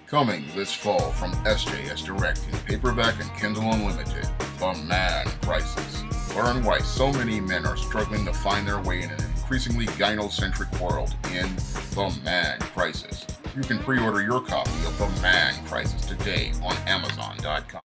Coming this fall from SJS Direct in paperback and Kindle Unlimited, The Man Crisis. Learn why so many men are struggling to find their way in an increasingly gynocentric world in The Man Crisis. You can pre-order your copy of The Man Crisis today on Amazon.com.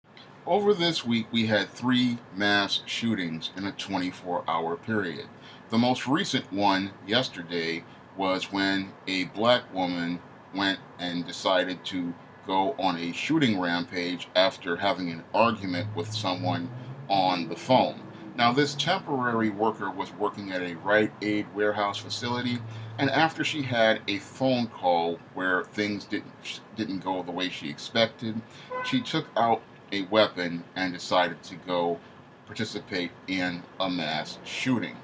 Over this week, we had 3 mass shootings in a 24-hour period. The most recent one yesterday was when a black woman went and decided to go on a shooting rampage after having an argument with someone on the phone. Now, this temporary worker was working at a Rite Aid warehouse facility, and after she had a phone call where things didn't go the way she expected, she took out a weapon and decided to go participate in a mass shooting.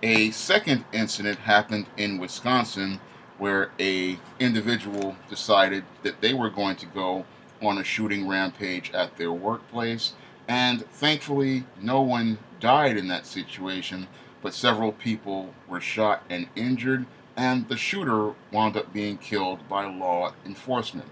A second incident happened in Wisconsin where a individual decided that they were going to go on a shooting rampage at their workplace, and thankfully no one died in that situation, but several people were shot and injured, and the shooter wound up being killed by law enforcement.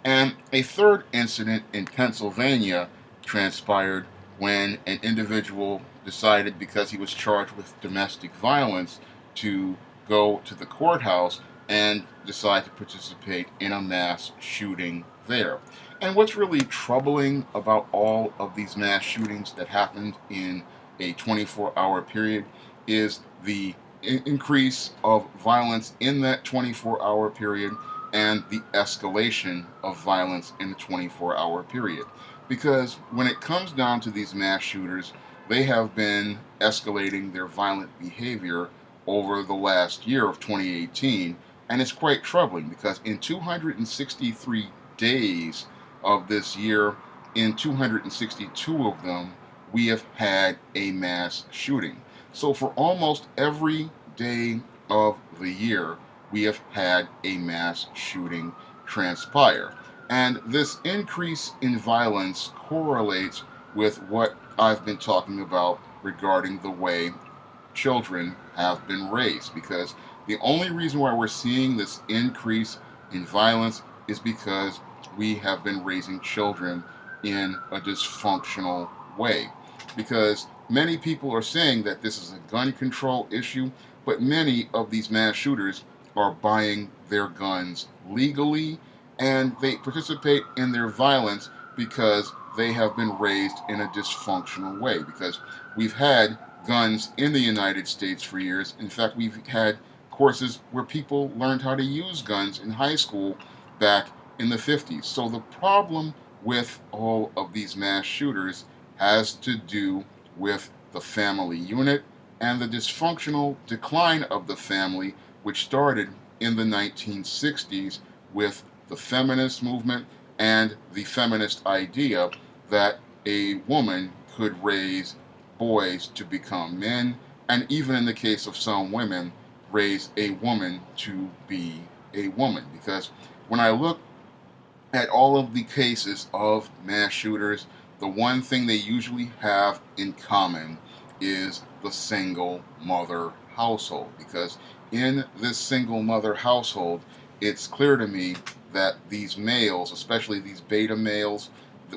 And a third incident in Pennsylvania transpired when an individual decided, because he was charged with domestic violence, to go to the courthouse and decide to participate in a mass shooting there. And what's really troubling about all of these mass shootings that happened in a 24-hour period is the increase of violence in that 24-hour period and the escalation of violence in the 24-hour period. Because when it comes down to these mass shooters, they have been escalating their violent behavior over the last year of 2018, and it's quite troubling because in 263 days of this year, in 262 of them, we have had a mass shooting. So for almost every day of the year, we have had a mass shooting transpire. And this increase in violence correlates with what I've been talking about regarding the way children have been raised. Because the only reason why we're seeing this increase in violence is because we have been raising children in a dysfunctional way. Because many people are saying that this is a gun control issue, but many of these mass shooters are buying their guns legally, and they participate in their violence because they have been raised in a dysfunctional way. Because we've had guns in the United States for years. In fact, we've had courses where people learned how to use guns in high school back in the 50s. So the problem with all of these mass shooters has to do with the family unit and the dysfunctional decline of the family, which started in the 1960s with the feminist movement and the feminist idea that a woman could raise boys to become men, and even in the case of some women, raise a woman to be a woman. Because when I look at all of the cases of mass shooters, the one thing they usually have in common is the single mother household. Because in this single mother household, it's clear to me that these males, especially these beta males,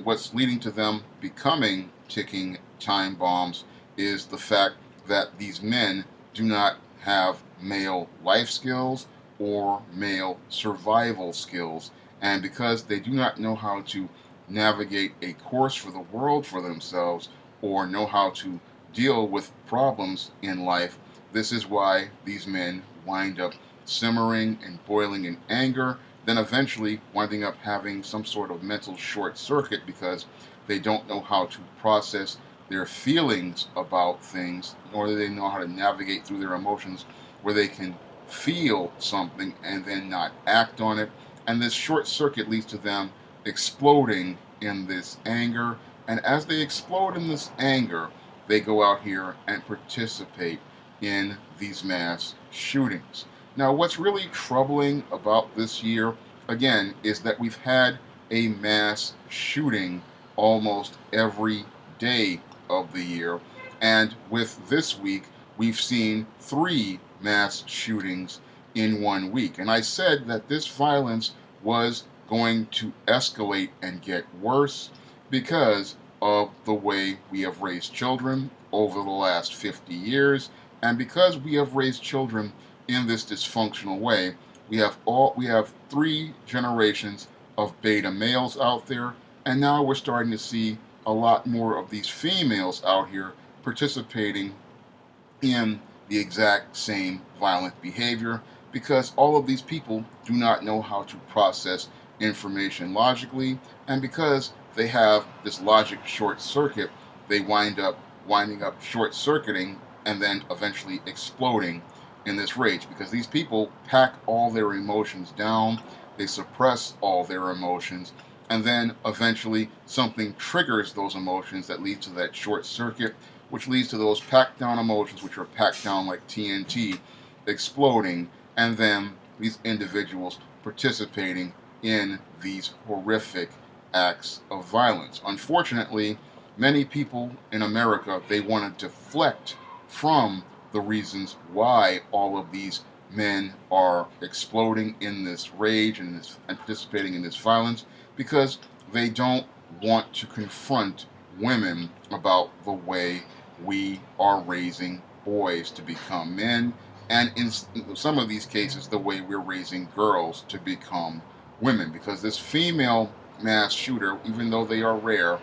what's leading to them becoming ticking time bombs is the fact that these men do not have male life skills or male survival skills. And because they do not know how to navigate a course for the world for themselves or know how to deal with problems in life, this is why these men wind up simmering and boiling in anger, then eventually winding up having some sort of mental short circuit because they don't know how to process their feelings about things, nor do they know how to navigate through their emotions where they can feel something and then not act on it. And this short circuit leads to them exploding in this anger. And as they explode in this anger, they go out here and participate in these mass shootings. Now, what's really troubling about this year, again, is that we've had a mass shooting almost every day of the year. And with this week, we've seen 3 mass shootings in 1 week. And I said that this violence was going to escalate and get worse because of the way we have raised children over the last 50 years, and because we have raised children in this dysfunctional way. We have three generations of beta males out there, and now we're starting to see a lot more of these females out here participating in the exact same violent behavior, because all of these people do not know how to process information logically, and because they have this logic short circuit, they winding up short circuiting and then eventually exploding in this rage, because these people pack all their emotions down, they suppress all their emotions, and then eventually something triggers those emotions that leads to that short circuit, which leads to those packed down emotions, which are packed down like TNT, exploding, and then these individuals participating in these horrific acts of violence. Unfortunately, many people in America, they want to deflect from the reasons why all of these men are exploding in this rage and participating in this violence, because they don't want to confront women about the way we are raising boys to become men, and in some of these cases, the way we're raising girls to become women. Because this female mass shooter, even though they are rare,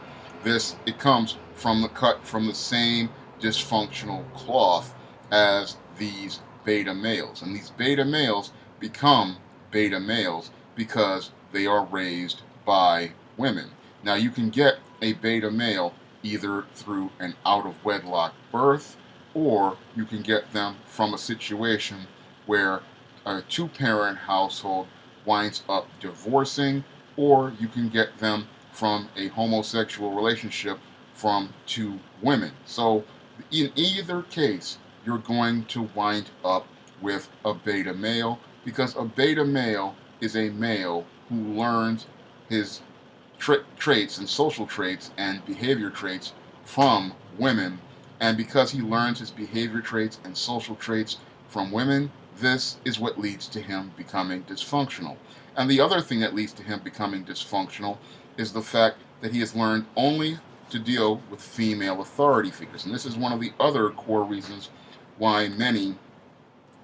it comes from the same dysfunctional cloth as these beta males, and these beta males become beta males because they are raised by women. Now, you can get a beta male either through an out-of-wedlock birth, or you can get them from a situation where a two-parent household winds up divorcing, or you can get them from a homosexual relationship from two women. So in either case, you're going to wind up with a beta male, because a beta male is a male who learns his traits and social traits and behavior traits from women. And because he learns his behavior traits and social traits from women, this is what leads to him becoming dysfunctional. And the other thing that leads to him becoming dysfunctional is the fact that he has learned only to deal with female authority figures. And this is one of the other core reasons why many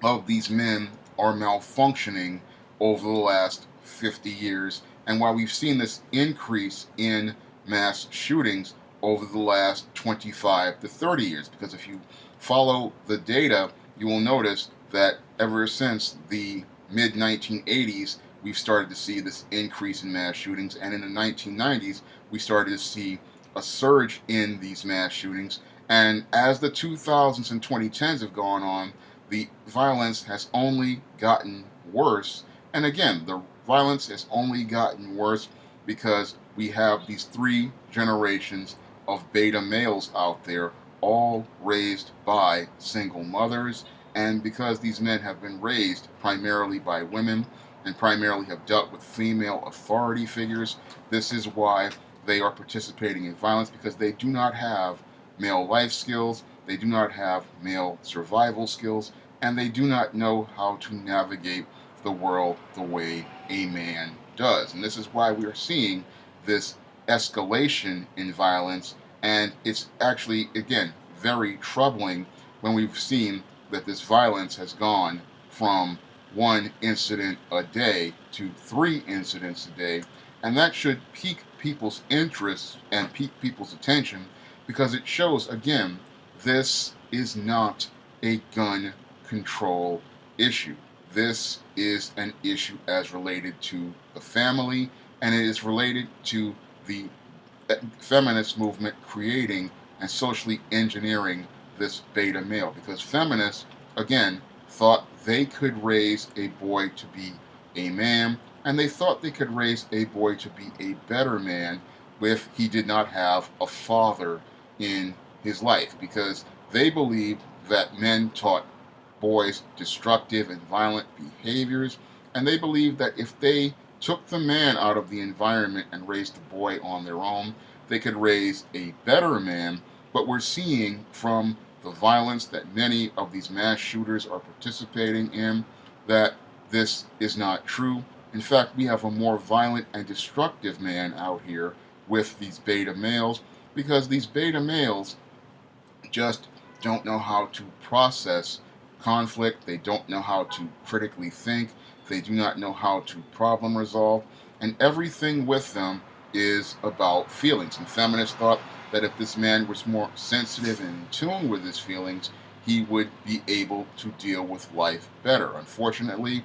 of these men are malfunctioning over the last 50 years, and why we've seen this increase in mass shootings over the last 25 to 30 years. Because if you follow the data, you will notice that ever since the mid 1980s, we've started to see this increase in mass shootings, and in the 1990s, we started to see a surge in these mass shootings. And as the 2000s and 2010s have gone on, the violence has only gotten worse. And again, the violence has only gotten worse because we have these three generations of beta males out there, all raised by single mothers. And because these men have been raised primarily by women and primarily have dealt with female authority figures, this is why they are participating in violence, because they do not have male life skills, they do not have male survival skills, and they do not know how to navigate the world the way a man does. And this is why we are seeing this escalation in violence, and it's actually, again, very troubling when we've seen that this violence has gone from one incident a day to 3 incidents a day, and that should pique people's interest and pique people's attention, because it shows, again, this is not a gun control issue. This is an issue as related to the family, and it is related to the feminist movement creating and socially engineering this beta male, because feminists, again, thought they could raise a boy to be a man, and they thought they could raise a boy to be a better man if he did not have a father in his life, because they believed that men taught boys destructive and violent behaviors, and they believed that if they took the man out of the environment and raised the boy on their own, they could raise a better man. But we're seeing from the violence that many of these mass shooters are participating in that this is not true. In fact, we have a more violent and destructive man out here with these beta males, because these beta males just don't know how to process conflict. They don't know how to critically think. They do not know how to problem resolve. And everything with them is about feelings. And feminists thought that if this man was more sensitive and in tune with his feelings, he would be able to deal with life better. Unfortunately,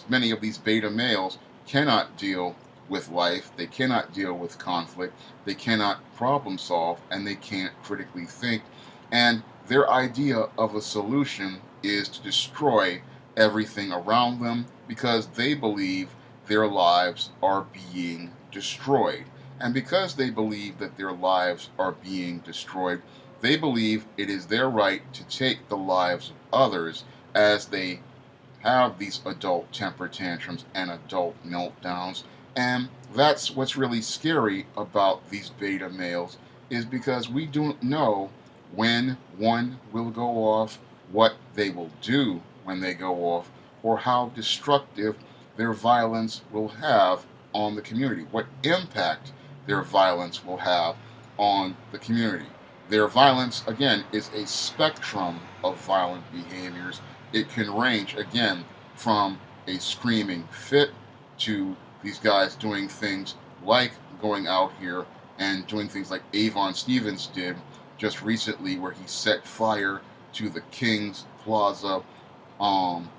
many of these beta males cannot deal with life. They cannot deal with conflict. They cannot problem solve, and they can't critically think. And their idea of a solution is to destroy everything around them, because they believe their lives are being destroyed. And because they believe that their lives are being destroyed, they believe it is their right to take the lives of others as they have these adult temper tantrums and adult meltdowns. And that's what's really scary about these beta males, is because we don't know when one will go off, what they will do when they go off, or how destructive their violence will have on the community, what impact their violence will have on the community. Their violence, again, is a spectrum of violent behaviors. It can range, again, from a screaming fit to these guys doing things like going out here and doing things like Avon Stevens did just recently, where he set fire to the King's Plaza um,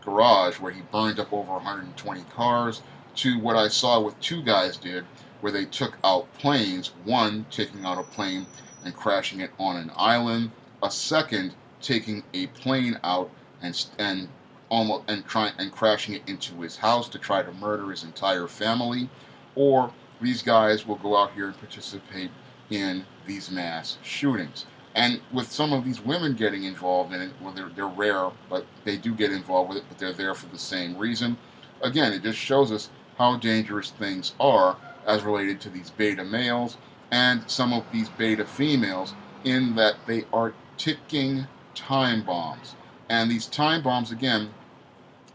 garage, where he burned up over 120 cars, to what I saw with two guys did, where they took out planes, one taking out a plane and crashing it on an island, a second taking a plane out and almost and crashing it into his house to try to murder his entire family. Or these guys will go out here and participate in these mass shootings. And with some of these women getting involved in it, well, they're rare, but they do get involved with it, but they're there for the same reason. Again, it just shows us how dangerous things are as related to these beta males and some of these beta females, in that they are ticking time bombs. And these time bombs, again,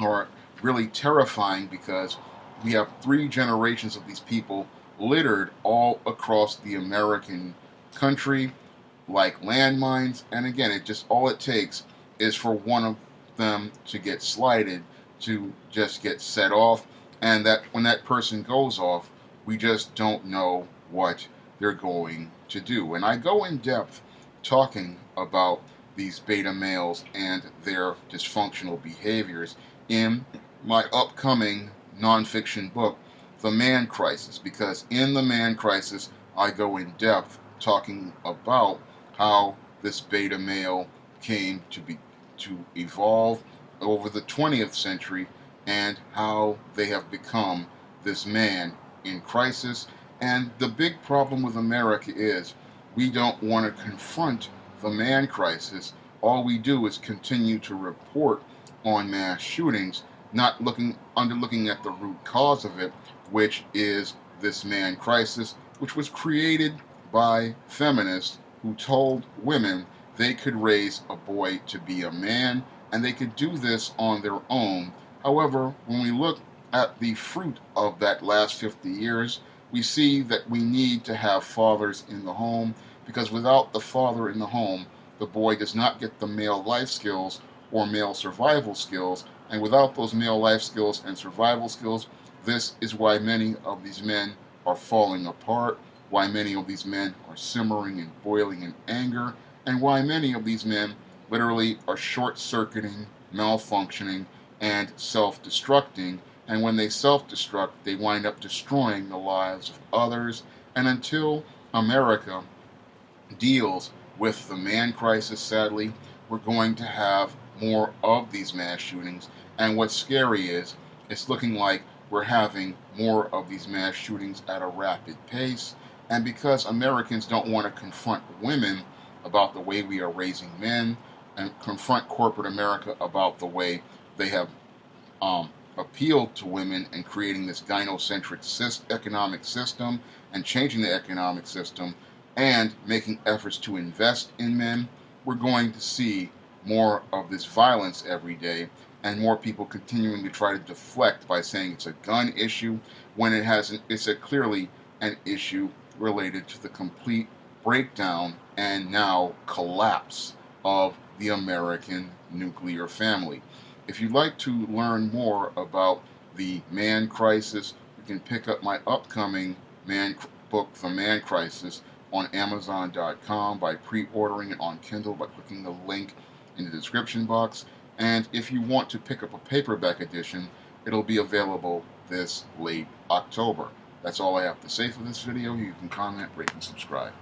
are really terrifying, because we have 3 generations of these people littered all across the American country like landmines. And again, all it takes is for one of them to get slighted, to just get set off, and that when that person goes off, we just don't know what they're going to do. And I go in depth talking about these beta males and their dysfunctional behaviors in my upcoming nonfiction book, The Man Crisis, because in The Man Crisis, I go in depth talking about how this beta male came to evolve over the 20th century, and how they have become this man in crisis. And the big problem with America is we don't want to confront the man crisis. All we do is continue to report on mass shootings, not looking at the root cause of it, which is this man crisis, which was created by feminists who told women they could raise a boy to be a man, and they could do this on their own. However, when we look at the fruit of that last 50 years, we see that we need to have fathers in the home, because without the father in the home, the boy does not get the male life skills or male survival skills. And without those male life skills and survival skills, this is why many of these men are falling apart, why many of these men are simmering and boiling in anger, and why many of these men literally are short-circuiting, malfunctioning, and self-destructing. And when they self-destruct, they wind up destroying the lives of others. And until America deals with the man crisis, sadly, we're going to have more of these mass shootings. And what's scary is it's looking like we're having more of these mass shootings at a rapid pace. And because Americans don't want to confront women about the way we are raising men, and confront corporate America about the way they have appealed to women and creating this gynocentric economic system and changing the economic system and making efforts to invest in men, we're going to see more of this violence every day. and more people continuing to try to deflect by saying it's a gun issue when it's clearly an issue related to the complete breakdown and now collapse of the American nuclear family. If you'd like to learn more about the man crisis, you can pick up my upcoming book, The Man Crisis, on Amazon.com by pre-ordering it on Kindle by clicking the link in the description box. And if you want to pick up a paperback edition, it'll be available this late October. That's all I have to say for this video. You can comment, rate, and subscribe.